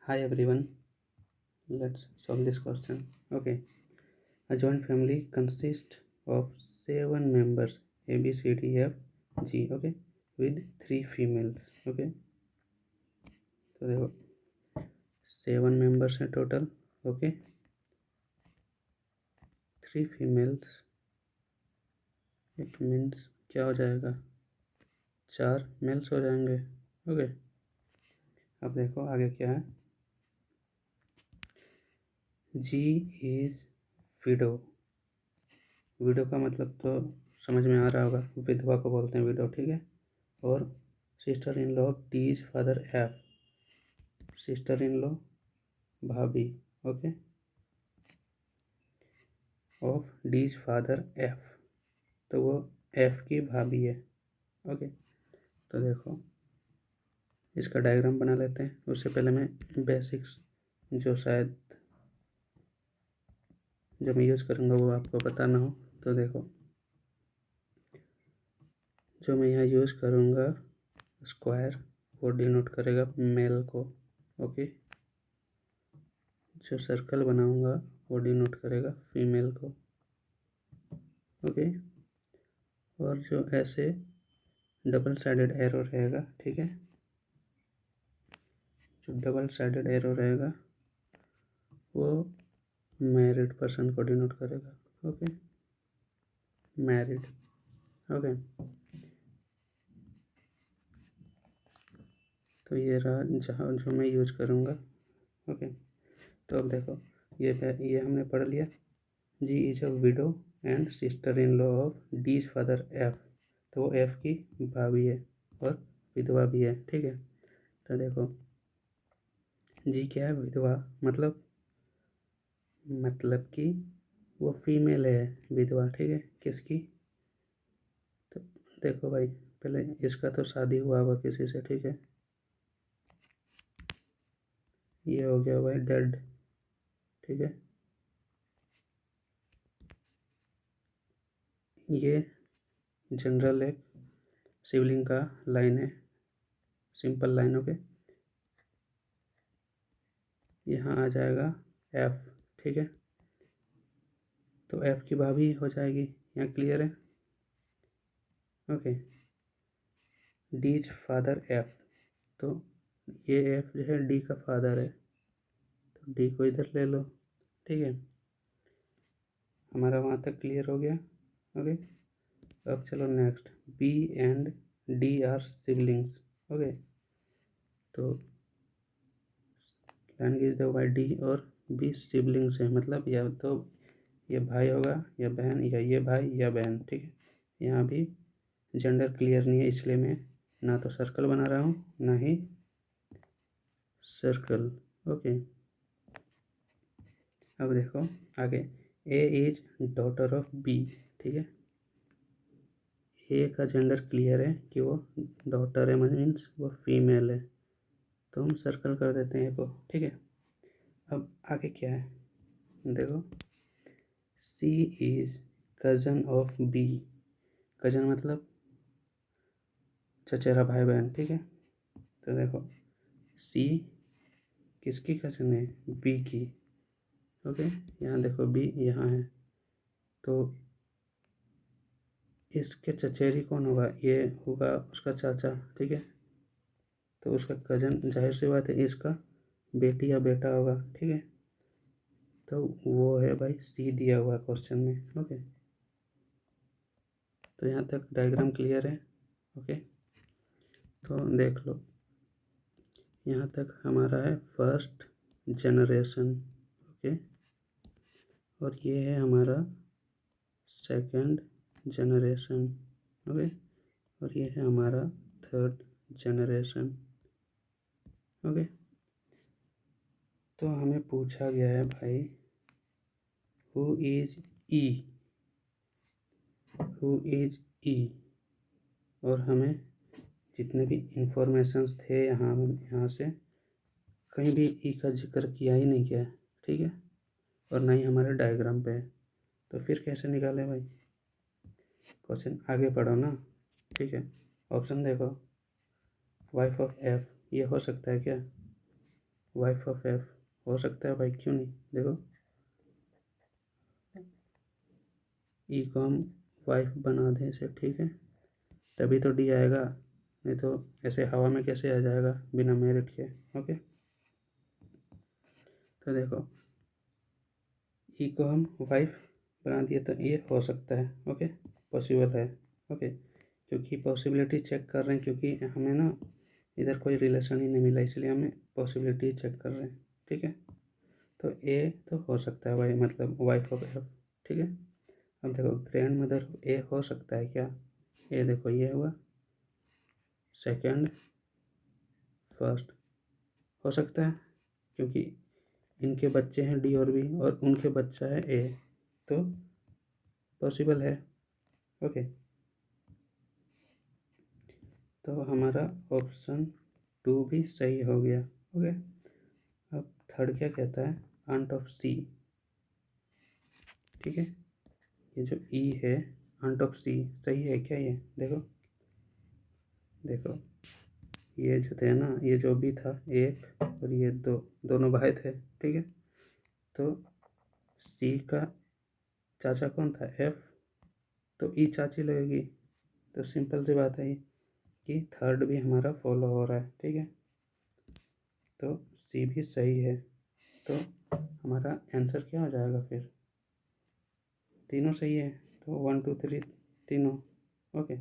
Hi everyone, let's solve this question. Okay, a joint family consists of 7 members A, B, C, D, F, G. Okay, with 3 females. Okay, तो देखो 7 members हैं total. Okay, 3 females. It means क्या हो जाएगा, 4 males हो जाएंगे. Okay, अब देखो आगे क्या है. जी इज विडो. विडो का मतलब तो समझ में आ रहा होगा, विधवा को बोलते हैं विडो. ठीक है, और sister in law of D's father F. Sister in law भाभी. Okay, of D's father F, तो वो एफ की भाभी है. ओके, तो देखो इसका डायग्राम बना लेते हैं. उससे पहले मैं बेसिक्स जो शायद जब मैं यूज़ करूँगा वो आपको पता ना हो, तो देखो जो मैं यहाँ यूज़ करूँगा स्क्वायर, वो डिनोट करेगा मेल को. ओके, जो सर्कल बनाऊँगा वो डिनोट करेगा फीमेल को. ओके, और जो ऐसे डबल साइडेड एरो रहेगा, ठीक है, जो डबल साइडेड एरो रहेगा वो मैरिड पर्सन को डिनोट करेगा. Okay, married. ओके, तो ये रहा जहाँ जो मैं यूज करूँगा. ओके, तो अब देखो ये हमने पढ़ लिया. G is a widow and sister in law of D's father F, तो वो एफ की भाभी है और विधवा भी है. ठीक है, तो देखो जी क्या है, विधवा. मतलब कि वो फीमेल है, विधवा. ठीक है, किसकी, तो देखो भाई पहले इसका तो शादी हुआ होगा किसी से. ठीक है, ये हो गया भाई डेड. ठीक है, ये जनरल एक सिबलिंग का लाइन है, सिंपल लाइन. ओके, यहाँ आ जाएगा एफ. ठीक है, तो एफ की भाभी हो जाएगी. यहाँ क्लियर है. ओके, डीज फादर एफ, तो ये एफ जो है डी का फादर है, तो डी को इधर ले लो. ठीक है, हमारा वहाँ तक क्लियर हो गया. ओके, अब चलो next. B and D are siblings. Okay, तो लाइन खींच दो भाई, डी और बी सिबलिंग्स है, मतलब या तो ये भाई होगा या बहन, या ये भाई या बहन. ठीक है, यहाँ भी जेंडर क्लियर नहीं है, इसलिए मैं ना तो सर्कल बना रहा हूँ ना ही सर्कल. ओके, अब देखो आगे. ए इज डॉटर ऑफ बी. ठीक है, ए का जेंडर क्लियर है कि वो डॉटर है, मीन्स वो फीमेल है, तो हम सर्कल कर देते हैं ए को. ठीक है, अब आगे क्या है देखो. C is cousin of B. Cousin मतलब चचेरा भाई बहन. ठीक है, तो देखो सी किसकी कज़न है, बी की. ओके, यहाँ देखो बी यहाँ है, तो इसके चचेरी कौन होगा, ये होगा उसका चाचा. ठीक है, तो उसका कज़न, जाहिर सी बात है इसका बेटी या बेटा होगा. ठीक है, तो वो है भाई सी दिया हुआ क्वेश्चन में. ओके, तो यहाँ तक डायग्राम क्लियर है. ओके, तो देख लो यहाँ तक हमारा है फर्स्ट जनरेशन. ओके, और ये है हमारा सेकंड जनरेशन. ओके, और ये है हमारा थर्ड जनरेशन. ओके, तो हमें पूछा गया है भाई who is E, who is E, और हमें जितने भी इंफॉर्मेशंस थे यहाँ से कहीं भी ई का जिक्र किया ही नहीं गया. ठीक है, और ना ही हमारे डायग्राम पे है, तो फिर कैसे निकालें भाई. क्वेश्चन आगे पढ़ो ना. ठीक है, ऑप्शन देखो. वाइफ ऑफ एफ, ये हो सकता है क्या, वाइफ ऑफ एफ हो सकता है भाई, क्यों नहीं। देखो ई को हम वाइफ बना दें इसे, ठीक है, तभी तो डी आएगा, नहीं तो ऐसे हवा में कैसे आ जाएगा बिना मेरिट के। ओके, तो देखो ई को हम वाइफ बना दिए तो ये हो सकता है। ओके, पॉसिबल है। ओके, क्योंकि पॉसिबिलिटी चेक कर रहे हैं, क्योंकि हमें ना इधर कोई रिलेशन ही नहीं मिला, इसलिए हमें पॉसिबिलिटी चेक कर रहे हैं। ठीक है, तो ए तो हो सकता है भाई, मतलब वाइफ ऑफ एफ। ठीक है, अब देखो ग्रैंड मदर ए हो सकता है क्या। ए देखो ये हुआ सेकंड फर्स्ट, हो सकता है क्योंकि इनके बच्चे हैं डी और बी और उनके बच्चा है ए, तो पॉसिबल है। ओके, तो हमारा ऑप्शन 2 भी सही हो गया। ओके, अब थर्ड क्या कहता है, आंट ऑफ सी। ठीक है, ये जो ई है आंट ऑफ सी सही है क्या, ये देखो देखो ये जो थे ना, ये जो भी था एक और ये दो, दोनों भाई थे। ठीक है, तो सी का चाचा कौन था, एफ, तो ई चाची लगेगी। तो सिंपल सी बात है ये कि थर्ड भी हमारा फॉलो हो रहा है। ठीक है, तो सी भी सही है, तो हमारा आंसर क्या हो जाएगा फिर, तीनों सही है, तो 1 2 3 तीनों। ओके।